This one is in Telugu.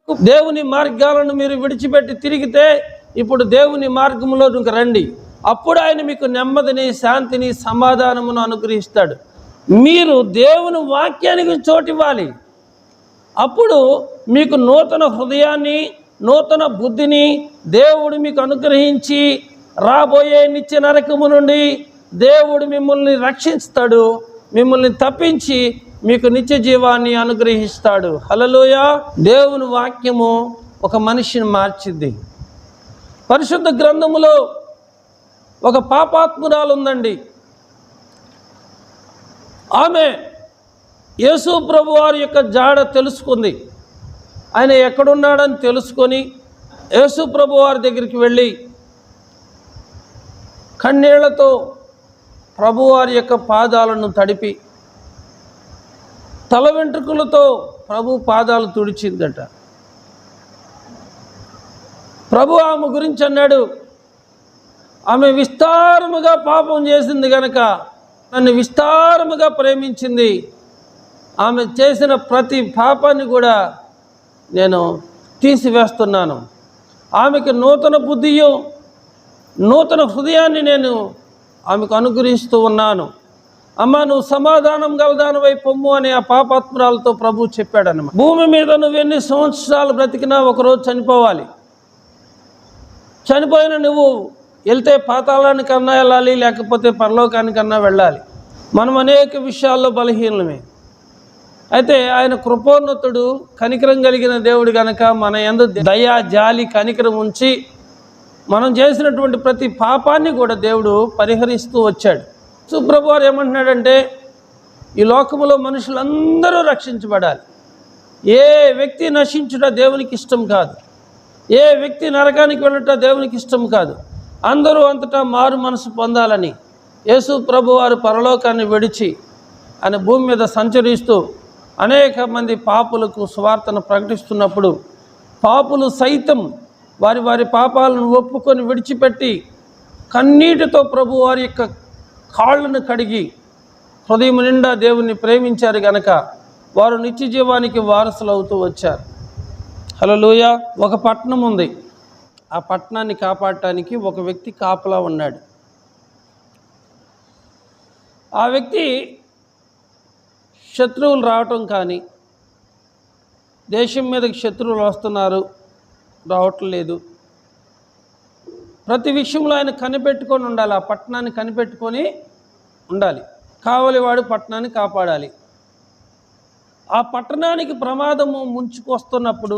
దేవుని మార్గాలను మీరు విడిచిపెట్టి తిరిగితే ఇప్పుడు దేవుని మార్గంలో రండి. అప్పుడు ఆయన మీకు నెమ్మదిని, శాంతిని, సమాధానమును అనుగ్రహిస్తాడు. మీరు దేవుని వాక్యానికి చోటివ్వాలి. అప్పుడు మీకు నూతన హృదయాన్ని, నూతన బుద్ధిని దేవుడు మీకు అనుగ్రహించి రాబోయే నిత్య నరకము నుండి దేవుడు మిమ్మల్ని రక్షిస్తాడు. మిమ్మల్ని తప్పించి మీకు నిత్య జీవాన్ని అనుగ్రహిస్తాడు. హల్లెలూయా. దేవుని వాక్యము ఒక మనిషిని మార్చింది. పరిశుద్ధ గ్రంథములో ఒక పాపాత్మురాలు ఉందండి. ఆమె యేసు ప్రభు వారి యొక్క జాడ తెలుసుకుంది. ఆయన ఎక్కడున్నాడని తెలుసుకొని యేసు ప్రభు వారి దగ్గరికి వెళ్ళి కన్నీళ్లతో ప్రభువారి యొక్క పాదాలను తడిపి తల వెంట్రుకలతో ప్రభు పాదాలు తుడిచిందట. ప్రభు ఆమె గురించి అన్నాడు, ఆమె విస్తారముగా పాపం చేసింది గనక నన్ను విస్తారముగా ప్రేమించింది. ఆమె చేసిన ప్రతి పాపాన్ని కూడా నేను తీసివేస్తున్నాను. ఆమెకు నూతన బుద్ధియు, నూతన హృదయాన్ని నేను ఆమెకు అనుగ్రహిస్తూ ఉన్నాను. అమ్మ, నువ్వు సమాధానం గలదానివై పొమ్ము అని ఆ పాపాత్మురాలతో ప్రభు చెప్పాడన్నమాట. భూమి మీద నువ్వు ఎన్ని సంవత్సరాలు బ్రతికినా ఒకరోజు చనిపోవాలి. చనిపోయిన నువ్వు వెళ్తే పాతాళానికన్నా వెళ్ళాలి, లేకపోతే పరలోకానికన్నా వెళ్ళాలి. మనం అనేక విషయాల్లో బలహీనమే. అయితే ఆయన కృపోన్నతుడు, కనికరం కలిగిన దేవుడు గనక మన యందు దయ, జాలి, కనికరం ఉంచి మనం చేసినటువంటి ప్రతి పాపాన్ని కూడా దేవుడు పరిహరిస్తూ వచ్చాడు. సుప్రభు వారు ఏమంటున్నాడంటే, ఈ లోకములో మనుషులందరూ రక్షించబడాలి. ఏ వ్యక్తి నశించుట దేవునికి ఇష్టం కాదు. ఏ వ్యక్తి నరకానికి వెళ్ళుట దేవునికి ఇష్టం కాదు. అందరూ అంతటా మారు మనసు పొందాలని యేసు ప్రభు వారు పరలోకాన్ని విడిచి ఆయన భూమి మీద సంచరిస్తూ అనేక మంది పాపులకు సువార్తను ప్రకటిస్తున్నప్పుడు పాపులు సైతం వారి వారి పాపాలను ఒప్పుకొని విడిచిపెట్టి కన్నీటితో ప్రభు వారి యొక్క కాళ్ళను కడిగి హృదయం నిండా దేవుణ్ణి ప్రేమించారు గనక వారు నిత్య జీవానికి వారసులు అవుతూ వచ్చారు. హల్లెలూయా. ఒక పట్టణం ఉంది. ఆ పట్టణాన్ని కాపాడటానికి ఒక వ్యక్తి కాపలా ఉన్నాడు. ఆ వ్యక్తి శత్రువులు రావటం కానీ, దేశం మీదకి శత్రువులు వస్తున్నారు, రావట్లేదు, ప్రతి విషయంలో ఆయన కనిపెట్టుకొని ఉండాలి. ఆ పట్టణాన్ని కనిపెట్టుకొని ఉండాలి. కావలివాడు పట్టణాన్ని కాపాడాలి. ఆ పట్టణానికి ప్రమాదము ముంచుకొస్తున్నప్పుడు